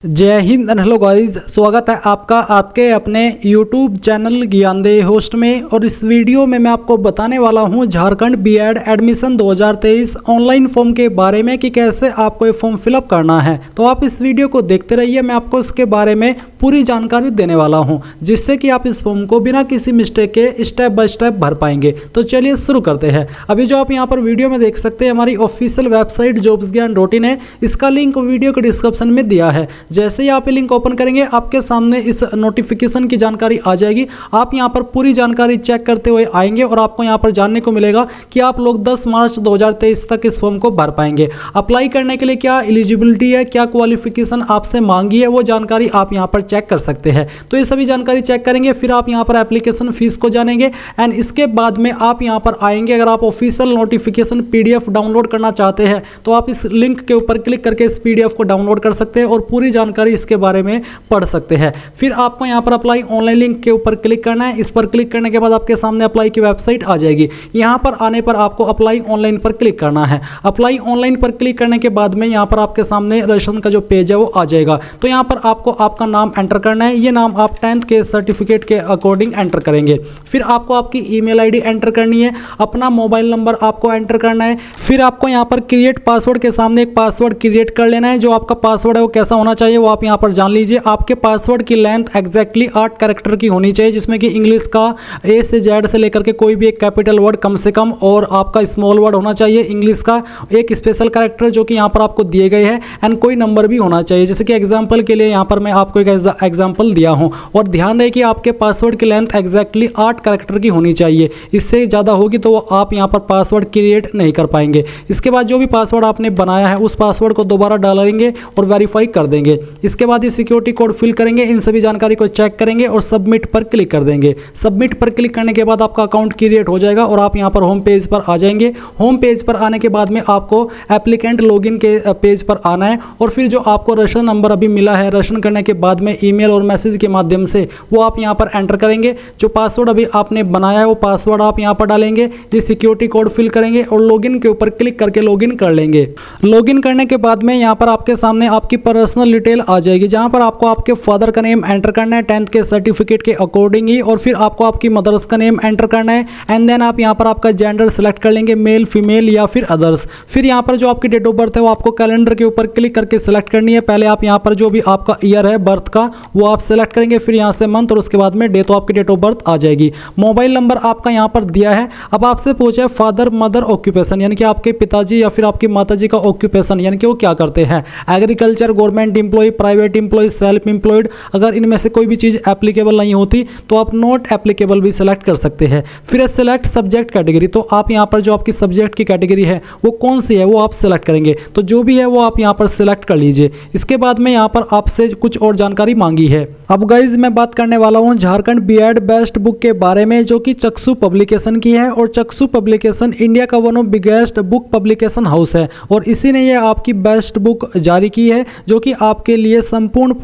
जय Hind and hello guys, स्वागत है आपका आपके अपने YouTube चैनल ज्ञानदेह होस्ट में। और इस वीडियो में मैं आपको बताने वाला हूं Jharkhand BEd admission 2023 online form के बारे में कि कैसे आपको ये फॉर्म फिलअप करना है। तो आप इस वीडियो को देखते रहिए, मैं आपको इसके बारे में पूरी जानकारी देने वाला हूं, जिससे कि आप इस फॉर्म को बिना किसी मिस्टेक के स्टेप बाय स्टेप भर पाएंगे। तो चलिए शुरू करते हैं। अभी जो आप यहाँ पर वीडियो में देख सकते हैं, हमारी ऑफिशियल वेबसाइट jobsgyan.in है। इसका लिंक वीडियो के डिस्क्रिप्शन में दिया है। जैसे ही आप लिंक ओपन करेंगे, आपके सामने इस नोटिफिकेशन की जानकारी आ जाएगी। आप यहां पर पूरी जानकारी चेक करते हुए आएंगे और आपको यहां पर जानने को मिलेगा कि आप लोग 10 मार्च 2023 तक इस फॉर्म को भर पाएंगे। अप्लाई करने के लिए क्या एलिजिबिलिटी है, क्या क्वालिफिकेशन आपसे मांगी है, वो जानकारी आप यहां पर चेक कर सकते हैं। तो ये सभी जानकारी चेक करेंगे, फिर आप यहां पर एप्लीकेशन फीस को जानेंगे एंड इसके बाद में आप यहां पर आएंगे। अगर आप ऑफिशियल नोटिफिकेशन PDF डाउनलोड करना चाहते हैं तो आप इस लिंक के ऊपर क्लिक करके इस PDF को डाउनलोड कर सकते हैं और पूरी जानकारी इसके बारे में पढ़ सकते हैं। फिर आपको यहां पर अप्लाई ऑनलाइन लिंक के ऊपर क्लिक करना है। इस पर क्लिक करने के बाद आपके सामने अप्लाई की वेबसाइट आ जाएगी। यहां पर आने पर आपको अप्लाई ऑनलाइन पर क्लिक करना है। अप्लाई ऑनलाइन पर क्लिक करने के बाद में यहां पर आपके सामने रजिस्ट्रेशन का जो पेज है वो आ जाएगा। तो यहां पर आपको आपका नाम एंटर करना है। ये नाम आप 10th के सर्टिफिकेट के अकॉर्डिंग एंटर करेंगे। फिर आपको आपकी ईमेल आईडी एंटर करनी है, अपना मोबाइल नंबर आपको एंटर करना है। फिर आपको यहां पर क्रिएट पासवर्ड के सामने एक पासवर्ड क्रिएट कर लेना है। जो आपका पासवर्ड है वो कैसा होना चाहिए वो आप यहां पर जान लीजिए। आपके पासवर्ड की लेंथ एग्जैक्टली 8 कैरेक्टर की होनी चाहिए, जिसमें कि इंग्लिश का A से Z से लेकर के कोई भी एक कैपिटल वर्ड कम से कम और आपका स्मॉल वर्ड होना चाहिए। इंग्लिश का एक स्पेशल कैरेक्टर जो कि यहाँ पर आपको दिए गए हैं एंड कोई नंबर भी होना चाहिए। जैसे कि एग्जाम्पल के लिए यहाँ पर मैं आपको एक एग्जाम्पल दिया हूँ। और ध्यान रहे कि आपके पासवर्ड की लेंथ एग्जैक्टली 8 कैरेक्टर की होनी चाहिए। इससे ज़्यादा होगी तो आप यहाँ पर पासवर्ड क्रिएट नहीं कर पाएंगे। इसके बाद जो भी पासवर्ड आपने बनाया है उस पासवर्ड को दोबारा डालेंगे और वेरीफाई कर देंगे। इसके बाद ये सिक्योरिटी कोड फिल करेंगे, इन सभी जानकारी को चेक करेंगे और सबमिट पर क्लिक कर देंगे। सबमिट पर क्लिक करने के बाद आपका अकाउंट क्रिएट हो जाएगा और आप यहां पर होम पेज पर आ जाएंगे। होम पेज पर आने के बाद में आपको एप्लीकेंट लॉगिन के पेज पर आना है और फिर जो आपको रजिस्ट्रेशन नंबर अभी मिला है, रजिस्ट्रेशन करने के बाद में ईमेल और मैसेज के माध्यम से वो आप यहां पर एंटर करेंगे। जो पासवर्ड अभी आपने बनाया है वो पासवर्ड आप यहां पर डालेंगे। ये सिक्योरिटी कोड फिल करेंगे और लॉगिन के ऊपर क्लिक करके लॉगिन कर लेंगे। लॉगिन करने के बाद में यहां पर आपके सामने आपकी पर्सनल डिटेल आ जाएगी, जहां पर आपको आपके फादर का नेम एंटर करना है 10th के सर्टिफिकेट के अकॉर्डिंग ही, और फिर आपको आपकी मदर्स का नेम एंटर करना है एंड देन आप यहां पर आपका जेंडर सेलेक्ट कर लेंगे, मेल फीमेल या फिर अदर्स। फिर यहां पर जो आपकी डेट ऑफ बर्थ है वो आपको कैलेंडर के ऊपर क्लिक करके सिलेक्ट करनी है। पहले आप यहां पर जो भी आपका ईयर है बर्थ का वो आप सेलेक्ट करेंगे, फिर यहां से मंथ और उसके बाद में डे, तो आपकी डेट ऑफ बर्थ आ जाएगी। मोबाइल नंबर आपका यहां पर दिया है। अब आपसे पूछा है फादर मदर ऑक्यूपेशन, यानी कि आपके पिताजी या फिर आपकी माताजी का ऑक्यूपेशन यानी कि वो क्या करते हैं, agriculture, government employ, private employ, self employed. अगर इनमें से कोई भी चीज़ एप्लीकेबल नहीं होती तो आप नॉट एप्लीकेबल भी सिलेक्ट कर सकते हैं। फिर सेलेक्ट सब्जेक्ट कैटेगरी, तो आप यहां पर जो आपकी सब्जेक्ट की कैटेगरी है वो कौन सी है वो आप सिलेक्ट करेंगे। तो जो भी है वो आप यहां पर सिलेक्ट कर लीजिए। इसके बाद में यहां पर आपसे कुछ और जानकारी मांगी है। अब गाइज मैं बात करने वाला हूं झारखंड बीएड बेस्ट बुक के बारे में, जो कि चक्षु पब्लिकेशन की है। और चक्षु पब्लिकेशन इंडिया का one of biggest book publication house है और इसी ने ये आपकी बेस्ट बुक जारी की है, जो कि आपके लिए संपूर्ण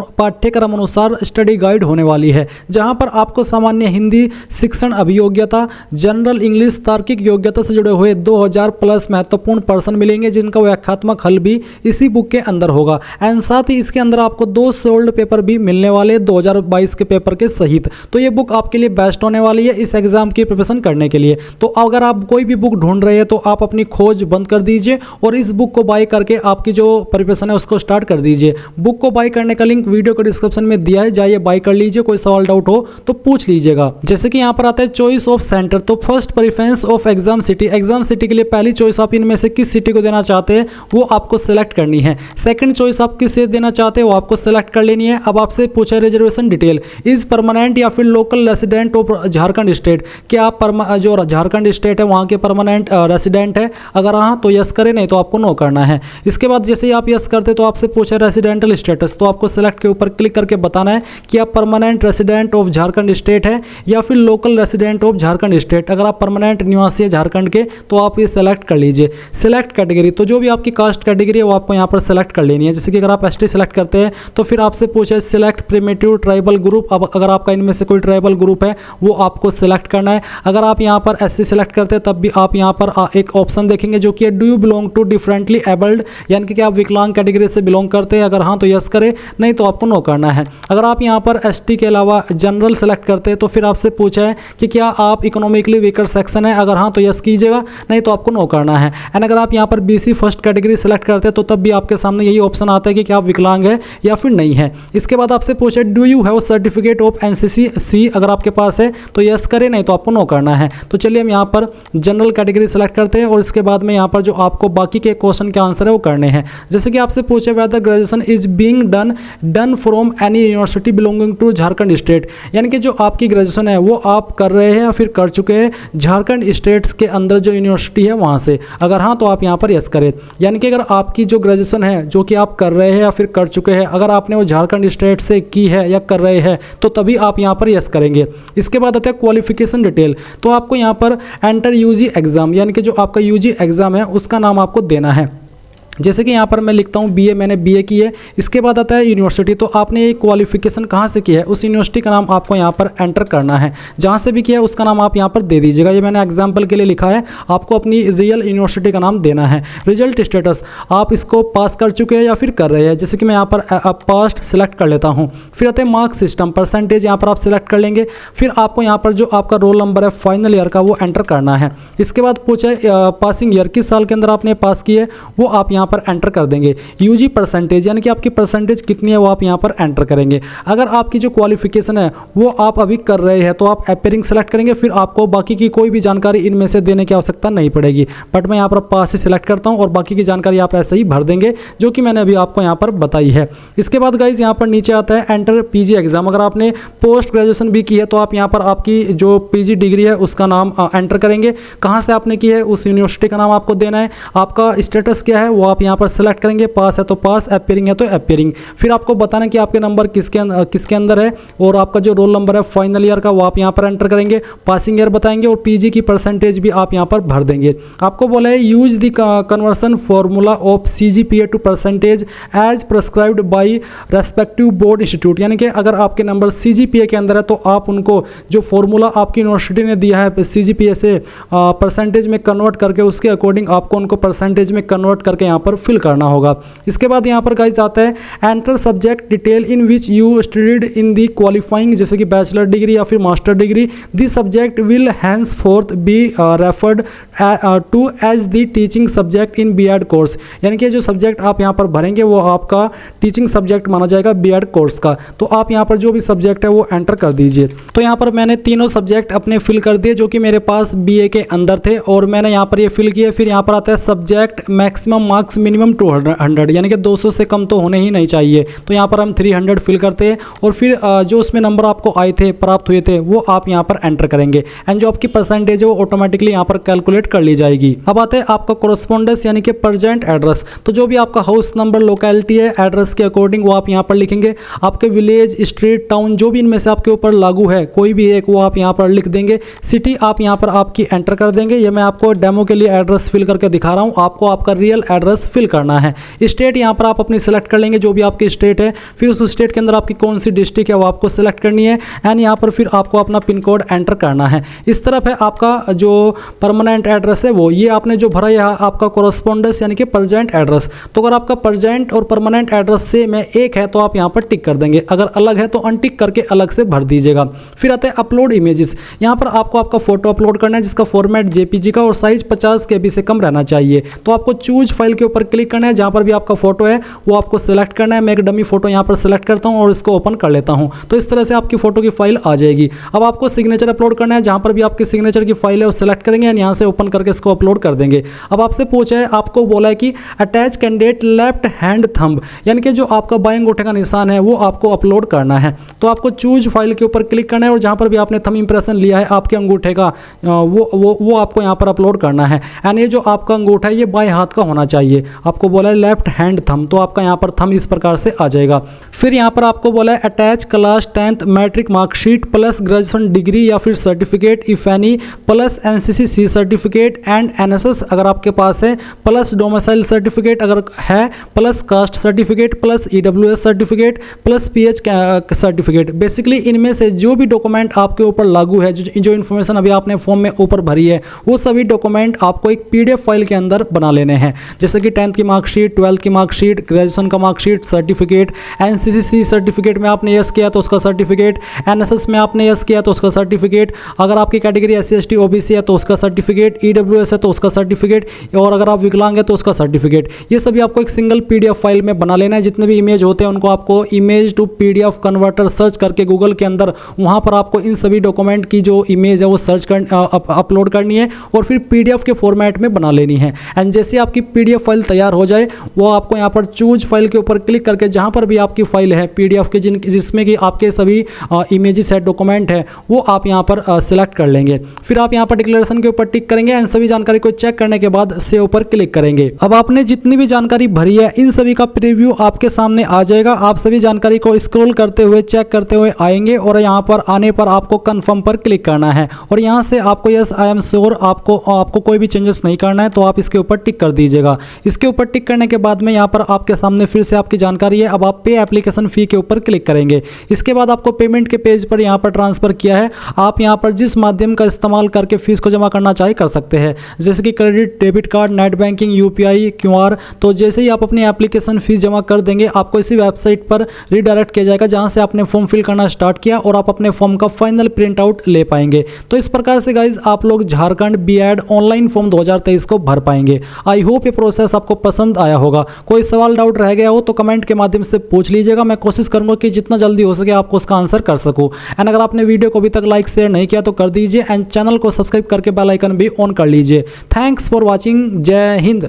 पाठ्यक्रम अनुसार स्टडी गाइड होने वाली है। जहां पर आपको सामान्य हिंदी शिक्षण अभियोग्यता, जनरल इंग्लिश, तार्किक योग्यता से जुड़े हुए 2000 प्लस महत्वपूर्ण प्रश्न मिलेंगे, जिनका व्याख्यात्मक हल भी इसी बुक के अंदर होगा। एंड साथ ही इसके अंदर आपको 2 सोल्ड पेपर भी मिलने वाले 2022 के पेपर के सहित। तो ये बुक आपके लिए बेस्ट होने वाली है इस एग्जाम की प्रिपरेशन करने के लिए। तो अगर आप कोई भी बुक ढूंढ रहे हैं तो आप अपनी खोज बंद कर दीजिए और इस बुक को बाय करके आपकी जो प्रिपरेशन है उसको स्टार्ट कर दीजिए। बुक को बाय करने का लिंक वीडियो के डिस्क्रिप्शन में दिया है, जाइए बाय कर लीजिए। कोई सवाल डाउट हो तो पूछ लीजिएगा। जैसे कि यहाँ पर आता है चॉइस ऑफ सेंटर, तो first preference of exam city, exam city के लिए पहली चॉइस आप इनमें से किस सिटी को देना चाहते हैं वो आपको सिलेक्ट करनी है। सेकंड चॉइस आप किसे देना चाहते हैं वो आपको सिलेक्ट कर लेनी है। अब आपसे पूछा है रिजर्वेशन डिटेल, इज परमानेंट या फिर local resident of Jharkhand state, क्या आप जो झारखंड स्टेट है वहाँ के परमानेंट रेसिडेंट है, अगर हाँ तो यस करें, नहीं तो आपको नो करना है। इसके बाद जैसे ही आप यस करते तो आपसे पूछा है रेसिडेंटल स्टेटस, तो आपको सिलेक्ट के ऊपर क्लिक करके बताना है कि आप permanent resident of Jharkhand state है या फिर local resident of Jharkhand state. अगर आप परमानेंट निवासी है झारखंड के तो आप ये सेलेक्ट कर लीजिए। सिलेक्ट कैटेगरी, तो जो भी आपकी कास्ट कैटेगरी है वो आपको यहाँ पर सेलेक्ट कर लेनी है। जैसे कि अगर आप ST सेलेक्ट करते हैं तो फिर आपसे पूछे select select primitive tribal group, अब अगर आपका इनमें से कोई ट्राइबल ग्रुप है वो आपको सिलेक्ट करना है। अगर आप यहाँ पर एससी सिलेक्ट करते हैं तब भी आप यहाँ पर एक ऑप्शन देखेंगे जो कि do you belong to differently abled, यानी कि आप विकलांग कैटेगरी से बिलोंग करते हैं, अगर हाँ तो यस करें, नहीं तो आपको नो करना है। अगर आप यहाँ पर एसटी के अलावा जनरल सेलेक्ट करते हैं तो फिर आपसे पूछा है कि क्या आप इकोनॉमिकली वीकर सेक्शन है, अगर हाँ तो यस कीजिएगा, नहीं तो आपको नो करना है। एंड अगर आप यहाँ पर बीसी फर्स्ट कैटेगरी सेलेक्ट करते हैं तो तब भी आपके सामने यही ऑप्शन आता है कि क्या आप विकलांग है या फिर नहीं है। इसके बाद आपसे पूछे do you have certificate of NCC C, अगर आपके पास है तो यस करें, नहीं तो आपको नो करना है। तो चलिए हम यहाँ पर जनरल कैटेगरी सेलेक्ट करते हैं और इसके बाद में यहाँ पर जो आपको बाकी के क्वेश्चन के आंसर है वो करने हैं। जैसे कि आपसे पूछे whether graduation is being done from any university belonging to Jharkhand state, यानी कि जो आपकी ग्रेजुएशन है वो आप कर रहे हैं या फिर कर चुके हैं झारखंड स्टेट्स के अंदर जो यूनिवर्सिटी है वहाँ से, अगर हाँ तो आप यहाँ पर यस करें। यानी कि अगर आपकी जो ग्रेजुएशन है जो कि आप कर रहे हैं या फिर कर चुके हैं, अगर आपने वो झारखंड स्टेट से की है या कर रहे हैं तो तभी आप यहाँ पर यस करेंगे। इसके बाद आता है क्वालिफिकेशन डिटेल, तो आपको यहाँ पर एंटर यूजी एग्जाम, यानी कि जो आपका यूजी एग्जाम है उसका नाम आपको देना है। जैसे कि यहाँ पर मैं लिखता हूँ बीए, मैंने बीए की है। इसके बाद आता है यूनिवर्सिटी, तो आपने ये क्वालिफिकेशन कहाँ से किया है उस यूनिवर्सिटी का नाम आपको यहाँ पर एंटर करना है। जहाँ से भी किया है उसका नाम आप यहाँ पर दे दीजिएगा। ये मैंने एग्जाम्पल के लिए लिखा है, आपको अपनी रियल यूनिवर्सिटी का नाम देना है। रिजल्ट स्टेटस, आप इसको पास कर चुके हैं या फिर कर रहे हैं, जैसे कि मैं यहाँ पर पास्ट सेलेक्ट कर लेता हूँ। फिर आते हैं मार्क सिस्टम, परसेंटेज यहाँ पर आप सिलेक्ट कर लेंगे। फिर आपको यहाँ पर जो आपका रोल नंबर है फाइनल ईयर का वो एंटर करना है। इसके बाद पूछा है पासिंग ईयर, किस साल के अंदर आपने पास की है वो आप यहाँ पर एंटर कर देंगे। यूजी परसेंटेज, यानी कि आपकी परसेंटेज कितनी है वो आप यहाँ पर एंटर करेंगे। अगर आपकी जो क्वालिफिकेशन है वो आप अभी कर रहे हैं तो आप अपेयरिंग सेलेक्ट करेंगे, फिर आपको बाकी की कोई भी जानकारी इनमें से देने की आवश्यकता नहीं पड़ेगी। बट मैं यहाँ पर पास ही सिलेक्ट करता हूँ और बाकी की जानकारी आप ऐसे ही भर देंगे जो कि मैंने अभी आपको यहाँ पर बताई है। इसके बाद गाइज यहाँ पर नीचे आता है एंटर पीजी एग्जाम, अगर आपने पोस्ट ग्रेजुएशन भी की है तो आप यहाँ पर आपकी जो पीजी डिग्री है उसका नाम एंटर करेंगे। कहाँ से आपने की है उस यूनिवर्सिटी का नाम आपको देना है। आपका स्टेटस क्या है वो आप यहाँ पर सेलेक्ट करेंगे, पास है तो पास, अपेयरिंग है तो अपेयरिंग। फिर आपको बताना कि आपके नंबर किसके अंदर है और आपका जो रोल नंबर है फाइनल ईयर का वो आप यहाँ पर एंटर करेंगे। पासिंग ईयर बताएंगे और पीजी की परसेंटेज भी आप यहाँ पर भर देंगे। आपको बोला है use the conversion formula of CGPA to percentage as prescribed by respective board institute, यानी कि अगर आपके नंबर सीजीपीए के अंदर है तो आप उनको जो फॉर्मूला आपकी यूनिवर्सिटी ने दिया है सीजीपीए से परसेंटेज में कन्वर्ट करके उसके अकॉर्डिंग आपको उनको परसेंटेज में कन्वर्ट करके यहाँ पर फिल करना होगा। इसके बाद यहाँ पर गाइस आता है enter subject detail in which you studied in the qualifying, जैसे कि बैचलर डिग्री या फिर master degree. This subject will henceforth be referred to as the teaching subject in BEd course, यानी कि जो सब्जेक्ट आप यहाँ पर भरेंगे वो आपका टीचिंग सब्जेक्ट माना जाएगा बीएड कोर्स का। तो आप यहाँ पर जो भी सब्जेक्ट है वो एंटर कर दीजिए। तो यहाँ पर मैंने तीनों सब्जेक्ट अपने फिल कर दिए जो कि मेरे पास बीए के अंदर थे और मैंने यहाँ पर ये फिल किए। फिर यहाँ पर आता है सब्जेक्ट मैक्सिमम मार्क्स मिनिमम 200, यानी कि 200 से कम तो होने ही नहीं चाहिए। तो यहाँ पर हम 300 फिल करते हैं और फिर जो उसमें नंबर आपको आए थे प्राप्त हुए थे वो आप यहाँ पर एंटर करेंगे एंड जो आपकी परसेंटेज है वो ऑटोमेटिकली यहाँ पर कैलकुलेट कर ली जाएगी। अब आता है आपका कोरस्पोंडेंस, यानी कि प्रेजेंट एड्रेस। तो जो भी आपका हाउस नंबर लोकेलिटी है एड्रेस के अकॉर्डिंग वो आप यहाँ पर लिखेंगे। आपके विलेज स्ट्रीट टाउन जो भी इनमें से आपके ऊपर लागू है कोई भी एक वो आप यहाँ पर लिख देंगे। सिटी आप यहाँ पर आपकी एंटर कर देंगे। ये मैं आपको डेमो के लिए एड्रेस फिल करके दिखा रहा हूँ, आपको आपका रियल एड्रेस फिल करना है। स्टेट यहाँ पर आप अपनी सेलेक्ट कर लेंगे जो भी आपकी स्टेट है, फिर उस स्टेट के अंदर आपकी कौन सी डिस्ट्रिक्ट है वो आपको सेलेक्ट करनी है एंड यहाँ पर फिर आपको अपना पिन कोड एंटर करना है। इस तरफ है आपका जो परमानेंट एड्रेस है वो, ये आपने जो भरा है आपका कोरस्पोंडेंस यानी कि प्रेजेंट एड्रेस। तो अगर आपका प्रेजेंट और परमानेंट एड्रेस से में एक है तो आप यहाँ पर टिक कर देंगे, अगर अलग है तो अनटिक करके अलग से भर दीजिएगा। फिर आता है अपलोड इमेजेस, यहाँ पर आपको आपका फोटो अपलोड करना है जिसका फॉर्मेट जेपीजी का और साइज 50 KB से कम रहना चाहिए। तो आपको चूज फाइल के ऊपर क्लिक करना है, जहाँ पर भी आपका फोटो है वो आपको सेलेक्ट करना है। मैं एक डमी फोटो यहाँ पर सेलेक्ट करता हूँ और इसको ओपन कर लेता हूँ। तो इस तरह से आपकी फोटो की फाइल आ जाएगी। अब आपको सिग्नेचर अपलोड करना है, जहाँ पर भी आपकी सिग्नेचर की फाइल है वो सेलेक्ट करेंगे एंड यहाँ से ओपन करके इसको अपलोड कर देंगे। अब आपसे पूछा है, आपको बोला है कि attach candidate left hand thumb, यानी कि जो आपका बाएं अंगूठे का निशान है वो आपको अपलोड करना है। तो आपको चूज फाइल के ऊपर क्लिक करना है और जहाँ पर भी आपने थंब इंप्रेशन लिया है आपके अंगूठे का वो आपको यहाँ पर अपलोड करना है। एंड ये जो आपका अंगूठा है ये बाएं हाथ का होना चाहिए। चाहिए। आपको बोला है लेफ्ट हैंड थंब, तो आपका यहाँ पर थंब इस प्रकार से आ जाएगा। फिर यहाँ पर आपको बोला है attach class 10th matric marksheet plus graduation degree या फिर certificate if any plus NCC certificate and NSS अगर आपके पास है, प्लस डोमिसाइल सर्टिफिकेट अगर है, plus caste certificate plus EWS certificate plus PH certificate. Basically इनमें से जो भी डॉक्यूमेंट आपके ऊपर लागू है, जो इन्फॉर्मेशन अभी आपने फॉर्म में ऊपर भरी है, वो सभी डॉक्यूमेंट आपको एक पीडीएफ फाइल के अंदर बना लेने हैं। जैसे कि 10th की मार्कशीट, 12th की मार्कशीट, ग्रेजुएशन का मार्कशीट, सर्टिफिकेट, एनसीसी सर्टिफिकेट में आपने यस किया तो उसका सर्टिफिकेट, एनएसएस में आपने यस किया तो उसका सर्टिफिकेट, अगर आपकी कैटेगरी एससी एसटी ओबीसी है तो उसका सर्टिफिकेट, ईडब्ल्यूएस है तो उसका सर्टिफिकेट, और अगर आप विकलांग है तो उसका सर्टिफिकेट। ये सभी आपको एक सिंगल पीडीएफ फाइल में बना लेना है। जितने भी इमेज होते हैं उनको आपको image to PDF converter search करके गूगल के अंदर वहां पर आपको इन सभी डॉक्यूमेंट की जो इमेज है वो अपलोड करनी है और फिर पीडीएफ के फॉर्मेट में बना लेनी है। एंड जैसे आपकी पीडीएफ फाइल तैयार हो जाए, वो आपको यहाँ पर चूज फाइल के ऊपर क्लिक करके जहां पर भी आपकी फाइल है पीडीएफ के जिसमें कि आपके सभी इमेजेस है, डॉक्यूमेंट है, वो आप यहाँ पर सिलेक्ट कर लेंगे। फिर आप यहाँ पर डिक्लेरेशन के ऊपर टिक करेंगे एंड सभी जानकारी को चेक करने के बाद सेव पर क्लिक करेंगे। अब आपने जितनी भी जानकारी भरी है इन सभी का प्रीव्यू आपके सामने आ जाएगा। आप सभी जानकारी को स्क्रॉल करते हुए चेक करते हुए आएंगे और यहाँ पर आने पर आपको कंफर्म पर क्लिक करना है और यहाँ से आपको यस आई एम श्योर आपको कोई भी चेंजेस नहीं करना है, तो आप इसके ऊपर टिक कर दीजिएगा। इसके ऊपर टिक करने के बाद में यहाँ पर आपके सामने फिर से आपकी जानकारी है। अब आप पे एप्लीकेशन फी के ऊपर क्लिक करेंगे। इसके बाद आपको पेमेंट के पेज पर यहाँ पर ट्रांसफर किया है। आप यहाँ पर जिस माध्यम का इस्तेमाल करके फीस को जमा करना चाहे कर सकते हैं, जैसे कि credit, debit card, net banking, UPI, QR. तो जैसे ही आप अपनी एप्लीकेशन फीस जमा कर देंगे, आपको इसी वेबसाइट पर रिडायरेक्ट किया जाएगा जहां से आपने फॉर्म फिल करना स्टार्ट किया और आप अपने फॉर्म का फाइनल प्रिंट आउट ले पाएंगे। तो इस प्रकार से गाइज आप लोग झारखंड बीएड ऑनलाइन फॉर्म 2023 को भर पाएंगे। आई होप ये प्रोसेस आपको पसंद आया होगा। कोई सवाल डाउट रह गया हो तो कमेंट के माध्यम से पूछ लीजिएगा। मैं कोशिश करूंगा कि जितना जल्दी हो सके आपको उसका आंसर कर सकूं। एंड अगर आपने वीडियो को अभी तक लाइक शेयर नहीं किया तो कर दीजिए एंड चैनल को सब्सक्राइब करके बेल आइकन भी ऑन कर लीजिए। Thanks for watching. जय हिंद।